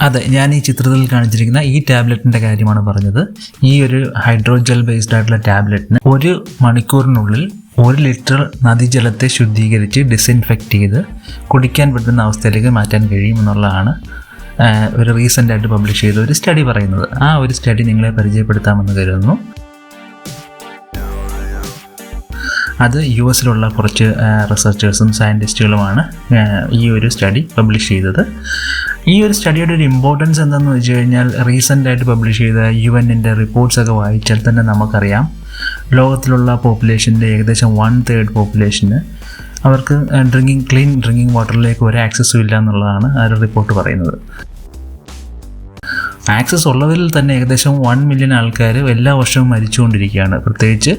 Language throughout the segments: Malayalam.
അതെ, ഞാൻ ഈ ചിത്രത്തിൽ കാണിച്ചിരിക്കുന്ന ഈ ടാബ്ലറ്റിൻ്റെ കാര്യമാണ് പറഞ്ഞത്. ഈ ഒരു ഹൈഡ്രോജൽ ബേസ്ഡ് ആയിട്ടുള്ള ടാബ്ലറ്റിന് 1 മണിക്കൂറിനുള്ളിൽ 1 ലിറ്റർ നദീജലത്തെ ശുദ്ധീകരിച്ച് ഡിസിൻഫെക്റ്റ് ചെയ്ത് കുടിക്കാൻ പറ്റുന്ന അവസ്ഥയിലേക്ക് മാറ്റാൻ കഴിയുമെന്നുള്ളതാണ് ഒരു റീസെൻ്റായിട്ട് പബ്ലിഷ് ചെയ്ത ഒരു സ്റ്റഡി പറയുന്നത്. ആ ഒരു സ്റ്റഡി നിങ്ങളെ പരിചയപ്പെടുത്താമെന്ന് കരുതുന്നു. അത് US കുറച്ച് റിസർച്ചേഴ്സും സയൻറ്റിസ്റ്റുകളുമാണ് ഈ ഒരു സ്റ്റഡി പബ്ലിഷ് ചെയ്തത്. ഈ ഒരു സ്റ്റഡിയുടെ ഒരു ഇമ്പോർട്ടൻസ് എന്താണെന്ന് വെച്ച് കഴിഞ്ഞാൽ, റീസെൻ്റായിട്ട് പബ്ലിഷ് ചെയ്ത UN റിപ്പോർട്ട്സൊക്കെ വായിച്ചാൽ തന്നെ നമുക്കറിയാം, ലോകത്തിലുള്ള പോപ്പുലേഷൻ്റെ ഏകദേശം 1/3 പോപ്പുലേഷന് അവർക്ക് ക്ലീൻ ഡ്രിങ്കിങ് വാട്ടറിലേക്ക് ഒരു ആക്സസും ഇല്ല എന്നുള്ളതാണ് ആ ഒരു റിപ്പോർട്ട് പറയുന്നത്. ആക്സസ് ഉള്ളവരിൽ തന്നെ ഏകദേശം 1 മില്യൺ ആൾക്കാർ എല്ലാ വർഷവും മരിച്ചുകൊണ്ടിരിക്കുകയാണ്. പ്രത്യേകിച്ച്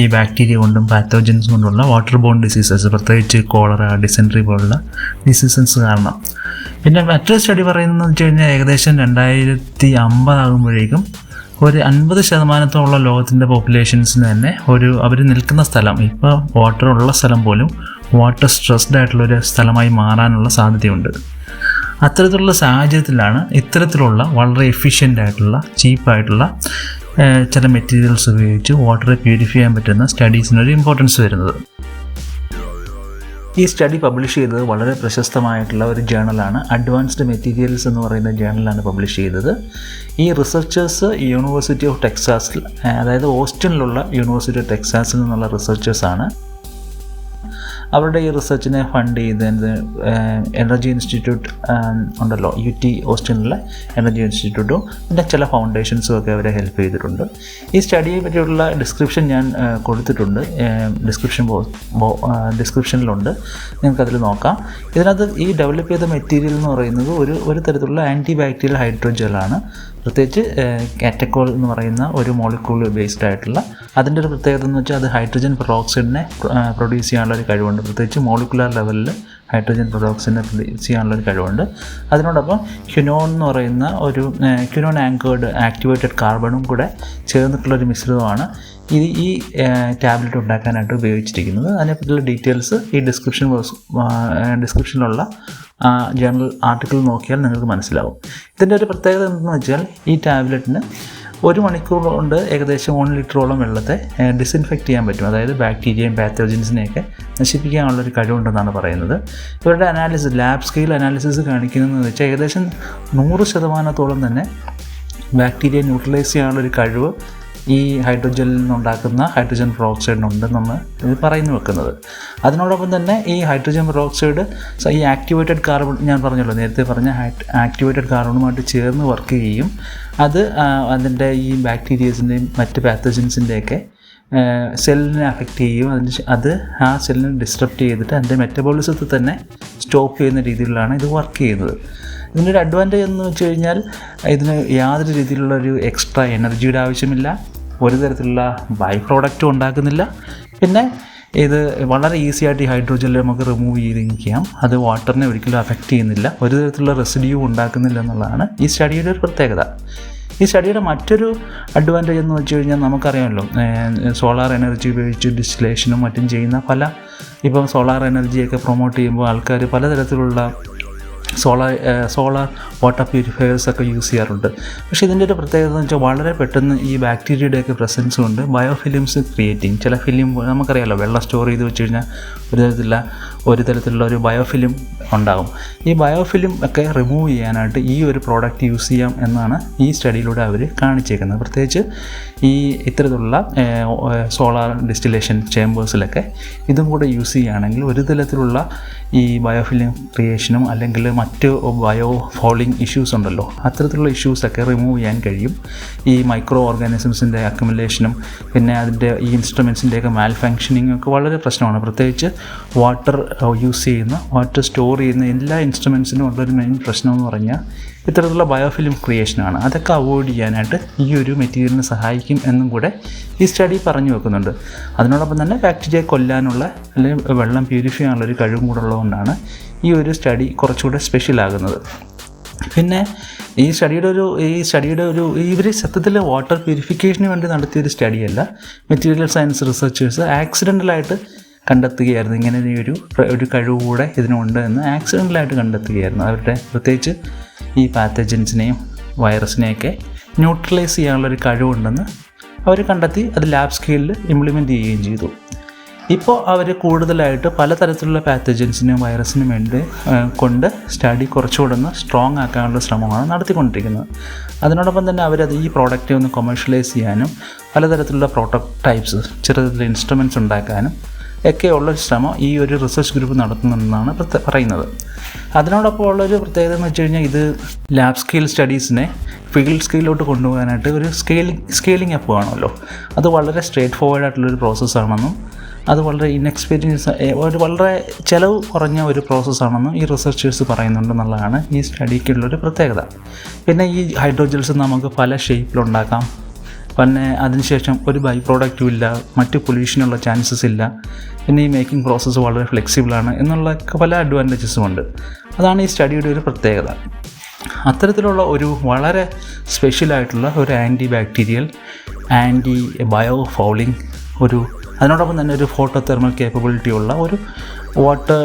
ഈ ബാക്ടീരിയ കൊണ്ടും പാത്തോജൻസ് കൊണ്ടുള്ള വാട്ടർ-ബോൺ ഡിസീസസ്, പ്രത്യേകിച്ച് കോളറ, ഡിസെൻട്രി പോലുള്ള ഡിസീസസ് കാരണം. പിന്നെ മറ്റൊരു സ്റ്റഡി പറയുന്നതെന്ന് വെച്ച് കഴിഞ്ഞാൽ, ഏകദേശം 2050 ആകുമ്പോഴേക്കും ഒരു 50% ലോകത്തിൻ്റെ പോപ്പുലേഷൻസിന് തന്നെ അവർ നിൽക്കുന്ന സ്ഥലം, ഇപ്പോൾ വാട്ടർ ഉള്ള സ്ഥലം പോലും വാട്ടർ സ്ട്രെസ്ഡ് ആയിട്ടുള്ളൊരു സ്ഥലമായി മാറാനുള്ള സാധ്യതയുണ്ട്. അത്തരത്തിലുള്ള സാഹചര്യത്തിലാണ് ഇത്തരത്തിലുള്ള വളരെ എഫിഷ്യൻ്റ് ആയിട്ടുള്ള ചീപ്പായിട്ടുള്ള ചില മെറ്റീരിയൽസ് ഉപയോഗിച്ച് വാട്ടറെ പ്യൂരിഫൈ ചെയ്യാൻ പറ്റുന്ന സ്റ്റഡീസിനൊരു ഇമ്പോർട്ടൻസ് വരുന്നത്. ഈ സ്റ്റഡി പബ്ലിഷ് ചെയ്തത് വളരെ പ്രശസ്തമായിട്ടുള്ള ഒരു ജേണലാണ്. അഡ്വാൻസ്ഡ് മെറ്റീരിയൽസ് എന്ന് പറയുന്ന ജേണലാണ് പബ്ലിഷ് ചെയ്തത്. ഈ റിസർച്ചേഴ്സ് യൂണിവേഴ്സിറ്റി ഓഫ് ടെക്സാസിൽ, അതായത് ഓസ്റ്റിനിലുള്ള യൂണിവേഴ്സിറ്റി ഓഫ് ടെക്സാസിൽ നിന്നുള്ള റിസർച്ചേഴ്സാണ്. അവരുടെ ഈ റിസർച്ചിനെ ഫണ്ട് ചെയ്തത് എനർജി ഇൻസ്റ്റിറ്റ്യൂട്ട് ഉണ്ടല്ലോ, UT ഓസ്റ്റിനിലെ എനർജി ഇൻസ്റ്റിറ്റ്യൂട്ടും പിന്നെ ചില ഫൗണ്ടേഷൻസും ഒക്കെ അവരെ ഹെൽപ്പ് ചെയ്തിട്ടുണ്ട്. ഈ സ്റ്റഡിയെ പറ്റിയുള്ള ഡിസ്ക്രിപ്ഷൻ ഞാൻ കൊടുത്തിട്ടുണ്ട്, ഡിസ്ക്രിപ്ഷനിലുണ്ട്, നിങ്ങൾക്കതിൽ നോക്കാം. ഇതിനകത്ത് ഈ ഡെവലപ്പ് ചെയ്ത മെറ്റീരിയൽ എന്ന് പറയുന്നത് ഒരു തരത്തിലുള്ള ആൻറ്റി-ബാക്ടീരിയൽ ഹൈഡ്രോജലാണ്. പ്രത്യേകിച്ച് catechol എന്ന് പറയുന്ന ഒരു മോളിക്യൂൾ ബേസ്ഡ് ആയിട്ടുള്ള, അതിൻ്റെ ഒരു പ്രത്യേകത എന്ന് വെച്ചാൽ അത് ഹൈഡ്രജൻ പെറോക്സൈഡിനെ പ്രൊഡ്യൂസ് ചെയ്യാനുള്ളൊരു കഴിവുണ്ട്. പ്രത്യേകിച്ച് മോളിക്കുലർ ലെവലിൽ ഹൈഡ്രജൻ പെറോക്സൈഡിനെ പ്രൊഡ്യൂസ് ചെയ്യാനുള്ളൊരു കഴിവുണ്ട്. അതിനോടൊപ്പം ക്വിനോൺ എന്ന് പറയുന്ന ഒരു quinone-anchored ആക്ടിവേറ്റഡ് കാർബണും കൂടെ ചേർന്നിട്ടുള്ളൊരു മിശ്രിതമാണ് ഈ ടാബ്ലറ്റ് ഉണ്ടാക്കാനായിട്ട് ഉപയോഗിച്ചിരിക്കുന്നത്. അതിനെപ്പറ്റിയുള്ള ഡീറ്റെയിൽസ് ഈ ഡിസ്ക്രിപ്ഷനിലുള്ള ജേർണൽ ആർട്ടിക്കിൾ നോക്കിയാൽ നിങ്ങൾക്ക് മനസ്സിലാവും. ഇതിൻ്റെ ഒരു പ്രത്യേകത എന്തെന്ന് വെച്ചാൽ, ഈ ടാബ്ലറ്റിന് 1 മണിക്കൂർ കൊണ്ട് ഏകദേശം 1 ലിറ്ററോളം വെള്ളത്തെ ഡിസിൻഫെക്റ്റ് ചെയ്യാൻ പറ്റും. അതായത് ബാക്ടീരിയയും പാത്തോജൻസിനെയൊക്കെ നശിപ്പിക്കാനുള്ളൊരു കഴിവുണ്ടെന്നാണ് പറയുന്നത്. ഇവരുടെ ലാബ് സ്കെയിൽ അനാലിസിസ് കാണിക്കുന്നതെന്ന് വെച്ചാൽ, ഏകദേശം 100% തന്നെ ബാക്ടീരിയ ന്യൂട്രലൈസ് ചെയ്യാനുള്ളൊരു കഴിവ് ഈ ഹൈഡ്രോജലിൽ നിന്നുണ്ടാക്കുന്ന ഹൈഡ്രജൻ പെറോക്സൈഡിനുണ്ടെന്നാണ് ഇത് പറയുന്നു വെക്കുന്നത്. അതിനോടൊപ്പം തന്നെ ഈ ഹൈഡ്രജൻ പെറോക്സൈഡ് ഈ ആക്ടിവേറ്റഡ് കാർബൺ, ഞാൻ പറഞ്ഞല്ലോ നേരത്തെ പറഞ്ഞ ആക്ടിവേറ്റഡ് കാർബണുമായിട്ട് ചേർന്ന് വർക്ക് ചെയ്യും. അത് അതിൻ്റെ ഈ ബാക്ടീരിയസിൻ്റെയും മറ്റ് പാത്തോജൻസിൻ്റെയൊക്കെ സെല്ലിനെ അഫക്റ്റ് ചെയ്യും. അത് ആ സെല്ലിനെ ഡിസ്ട്രപ്റ്റ് ചെയ്തിട്ട് അതിൻ്റെ മെറ്റബോളിസത്തെ തന്നെ സ്റ്റോപ്പ് ചെയ്യുന്ന രീതിയിലാണ് ഇത് വർക്ക് ചെയ്യുന്നത്. ഇതിൻ്റെ ഒരു അഡ്വാൻറ്റേജ് എന്ന് വെച്ച് കഴിഞ്ഞാൽ, ഇതിന് യാതൊരു രീതിയിലുള്ളൊരു എക്സ്ട്രാ എനർജിയുടെ ആവശ്യമില്ല, ഒരു തരത്തിലുള്ള ബൈ പ്രോഡക്റ്റും ഉണ്ടാക്കുന്നില്ല. പിന്നെ ഇത് വളരെ ഈസി ആയിട്ട് ഈ ഹൈഡ്രോജൽ നമുക്ക് റിമൂവ് ചെയ്തിരിക്കാം. അത് വാട്ടറിനെ ഒരിക്കലും അഫക്റ്റ് ചെയ്യുന്നില്ല, ഒരു തരത്തിലുള്ള റെസിഡ്യൂ ഉണ്ടാക്കുന്നില്ല എന്നുള്ളതാണ് ഈ സ്റ്റഡിയുടെ ഒരു പ്രത്യേകത. ഈ സ്റ്റഡിയുടെ മറ്റൊരു അഡ്വാൻറ്റേജ് എന്ന് വെച്ച് കഴിഞ്ഞാൽ, നമുക്കറിയാമല്ലോ സോളാർ എനർജി ഉപയോഗിച്ച് ഡിസ്റ്റിലേഷനും മറ്റും ചെയ്യുന്ന ഇപ്പം സോളാർ എനർജിയൊക്കെ പ്രൊമോട്ട് ചെയ്യുമ്പോൾ ആൾക്കാർ പലതരത്തിലുള്ള സോളാർ വാട്ടർ പ്യൂരിഫയേഴ്സൊക്കെ യൂസ് ചെയ്യാറുണ്ട്. പക്ഷേ ഇതിൻ്റെ ഒരു പ്രത്യേകത എന്ന് വെച്ചാൽ, വളരെ പെട്ടെന്ന് ഈ ബാക്ടീരിയയുടെയൊക്കെ പ്രസൻസ് കൊണ്ട് ബയോഫിലിംസ് ക്രിയേറ്റിംഗ്, ചില ഫിലിം നമുക്കറിയാമല്ലോ, വെള്ളം സ്റ്റോർ ചെയ്ത് വെച്ച് കഴിഞ്ഞാൽ ഒരു തരത്തിലുള്ള ഒരു ബയോഫിലിം ഉണ്ടാകും. ഈ ബയോഫിലിം ഒക്കെ റിമൂവ് ചെയ്യാനായിട്ട് ഈ ഒരു പ്രോഡക്റ്റ് യൂസ് ചെയ്യാം എന്നാണ് ഈ സ്റ്റഡിയിലൂടെ അവർ കാണിച്ചേക്കുന്നത്. പ്രത്യേകിച്ച് ഈ ഇത്തരത്തിലുള്ള സോളാർ ഡിസ്റ്റിലേഷൻ ചേമ്പേഴ്സിലൊക്കെ ഇതും കൂടെ യൂസ് ചെയ്യുകയാണെങ്കിൽ ഒരു തരത്തിലുള്ള ഈ ബയോഫിലിം ക്രിയേഷനും അല്ലെങ്കിൽ മറ്റ് ബയോഫൗളിങ് ഇഷ്യൂസ് ഉണ്ടല്ലോ, അത്തരത്തിലുള്ള ഇഷ്യൂസൊക്കെ റിമൂവ് ചെയ്യാൻ കഴിയും. ഈ മൈക്രോ ഓർഗാനിസംസിൻ്റെ അക്യുമുലേഷനും പിന്നെ അതിൻ്റെ ഈ ഇൻസ്ട്രുമെൻസിൻ്റെയൊക്കെ മാൽഫങ്ഷനിങ് ഒക്കെ വളരെ പ്രശ്നമാണ്. പ്രത്യേകിച്ച് വാട്ടർ യൂസ് ചെയ്യുന്ന, വാട്ടർ സ്റ്റോർ ചെയ്യുന്ന എല്ലാ ഇൻസ്ട്രുമെൻസിനും ഉള്ളൊരു മെയിൻ പ്രശ്നം എന്ന് പറഞ്ഞാൽ ഇത്തരത്തിലുള്ള ബയോഫിലിം ക്രിയേഷനാണ്. അതൊക്കെ അവോയ്ഡ് ചെയ്യാനായിട്ട് ഈ ഒരു മെറ്റീരിയലിന് സഹായിക്കും എന്നും കൂടെ ഈ സ്റ്റഡി പറഞ്ഞു വെക്കുന്നുണ്ട്. അതിനോടൊപ്പം തന്നെ ബാക്ടീരിയ കൊല്ലാനുള്ള അല്ലെങ്കിൽ വെള്ളം പ്യൂരിഫൈ ചെയ്യാനുള്ളൊരു കഴിവും കൂടെ ഉള്ളതുകൊണ്ടാണ് ഈ ഒരു സ്റ്റഡി കുറച്ചുകൂടെ സ്പെഷ്യലാകുന്നത്. പിന്നെ ഈ സ്റ്റഡിയുടെ ഒരു ഇവർ സത്യത്തിൽ വാട്ടർ പ്യൂരിഫിക്കേഷന് വേണ്ടി നടത്തിയൊരു സ്റ്റഡിയല്ല. മെറ്റീരിയൽ സയൻസ് റിസർച്ചേഴ്സ് ആക്സിഡൻ്റലായിട്ട് കണ്ടെത്തുകയായിരുന്നു, ഇങ്ങനെ ഒരു കഴിവ് കൂടെ ഇതിനുണ്ട് എന്ന് ആക്സിഡൻ്റലായിട്ട് കണ്ടെത്തുകയായിരുന്നു. അവരുടെ പ്രത്യേകിച്ച് ഈ പാത്തജൻസിനെയും വൈറസിനെയൊക്കെ ന്യൂട്രലൈസ് ചെയ്യാനുള്ളൊരു കഴിവുണ്ടെന്ന് അവർ കണ്ടെത്തി അത് ലാബ് സ്കെയിലിൽ ഇംപ്ലിമെൻറ്റ് ചെയ്യുകയും ചെയ്തു. ഇപ്പോൾ അവർ കൂടുതലായിട്ട് പലതരത്തിലുള്ള പാത്തജൻസിനും വൈറസിനും വേണ്ടി കൊണ്ട് സ്റ്റഡി കുറച്ചുകൂടെ ഒന്ന് സ്ട്രോങ് ആക്കാനുള്ള ശ്രമമാണ് നടത്തിക്കൊണ്ടിരിക്കുന്നത്. അതിനോടൊപ്പം തന്നെ അവരത് ഈ പ്രോഡക്റ്റ് ഒന്ന് കൊമേഴ്ഷ്യലൈസ് ചെയ്യാനും പലതരത്തിലുള്ള പ്രോട്ടോടൈപ്സ് ചെറുതരത്തിലുള്ള ഇൻസ്ട്രുമെൻറ്റ്സ് ഉണ്ടാക്കാനും ഒക്കെയുള്ളൊരു ശ്രമം ഈ ഒരു റിസർച്ച് ഗ്രൂപ്പ് നടത്തുന്നുണ്ടെന്നാണ് പറയുന്നത്. അതിനോടൊപ്പം ഉള്ളൊരു പ്രത്യേകത എന്ന് വെച്ച് കഴിഞ്ഞാൽ ഇത് ലാബ് സ്കെയിൽ സ്റ്റഡീസിനെ ഫീൽഡ് സ്കെയിലോട്ട് കൊണ്ടുപോകാനായിട്ട് ഒരു സ്കെയിലിംഗ് അപ്പ് ആണല്ലോ. അത് വളരെ സ്ട്രേറ്റ് ഫോർവേഡ് ആയിട്ടുള്ളൊരു പ്രോസസ്സാണെന്നും അത് വളരെ വളരെ ചിലവ് കുറഞ്ഞ ഒരു പ്രോസസ്സാണെന്നും ഈ റിസർച്ചേഴ്സ് പറയുന്നുണ്ടെന്നുള്ളതാണ് ഈ സ്റ്റഡിക്കുള്ളൊരു പ്രത്യേകത. പിന്നെ ഈ ഹൈഡ്രോജൽസ് നമുക്ക് പല ഷേപ്പിലുണ്ടാക്കാം. പിന്നെ അതിനുശേഷം ഒരു ബൈ പ്രോഡക്റ്റും ഇല്ല, മറ്റ് പൊല്യൂഷനുള്ള ചാൻസസ് ഇല്ല. പിന്നെ ഈ മേക്കിംഗ് പ്രോസസ്സ് വളരെ ഫ്ലെക്സിബിളാണ് എന്നുള്ള പല അഡ്വാൻറ്റേജസും ഉണ്ട്. അതാണ് ഈ സ്റ്റഡിയുടെ ഒരു പ്രത്യേകത. അത്തരത്തിലുള്ള ഒരു വളരെ സ്പെഷ്യലായിട്ടുള്ള ഒരു ആൻറ്റി-ബാക്ടീരിയൽ, ബയോഫൗളിങ് അതിനോടൊപ്പം തന്നെ ഒരു ഫോട്ടോ തെർമൽ കേപ്പബിലിറ്റി ഉള്ള ഒരു വാട്ടർ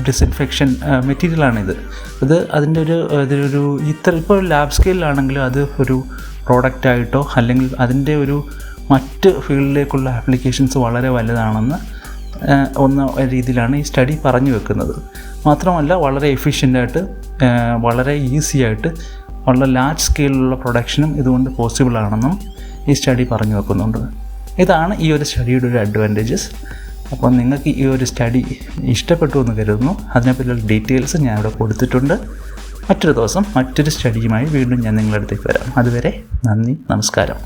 ഡിസിൻഫെക്ഷൻ മെറ്റീരിയലാണിത്. അതിൻ്റെ ഇതിലൊരു ഇപ്പോൾ ലാബ് സ്കെയിലാണെങ്കിലും അത് ഒരു പ്രോഡക്റ്റായിട്ടോ അല്ലെങ്കിൽ അതിൻ്റെ ഒരു മറ്റ് ഫീൽഡിലേക്കുള്ള ആപ്ലിക്കേഷൻസ് വളരെ വലുതാണെന്ന് രീതിയിലാണ് ഈ സ്റ്റഡി പറഞ്ഞു വെക്കുന്നത്. മാത്രമല്ല വളരെ എഫിഷ്യൻ്റായിട്ട് വളരെ ഈസി ആയിട്ട് വളരെ ലാർജ് സ്കെയിലുള്ള പ്രൊഡക്ഷനും ഇതുകൊണ്ട് പോസിബിളാണെന്നും ഈ സ്റ്റഡി പറഞ്ഞു വെക്കുന്നുണ്ട്. ഇതാണ് ഈ ഒരു സ്റ്റഡിയുടെ ഒരു അഡ്വാൻറ്റേജസ്. അപ്പോൾ നിങ്ങൾക്ക് ഈ ഒരു സ്റ്റഡി ഇഷ്ടപ്പെട്ടു എന്ന് കരുതുന്നു. അതിനെപ്പറ്റിയുള്ള ഡീറ്റെയിൽസ് ഞാൻ ഇവിടെ കൊടുത്തിട്ടുണ്ട്. മറ്റൊരു ദിവസം മറ്റൊരു സ്റ്റഡിയുമായി വീണ്ടും ഞാൻ നിങ്ങളുടെ അടുത്തേക്ക് വരാം. അതുവരെ നന്ദി, നമസ്കാരം.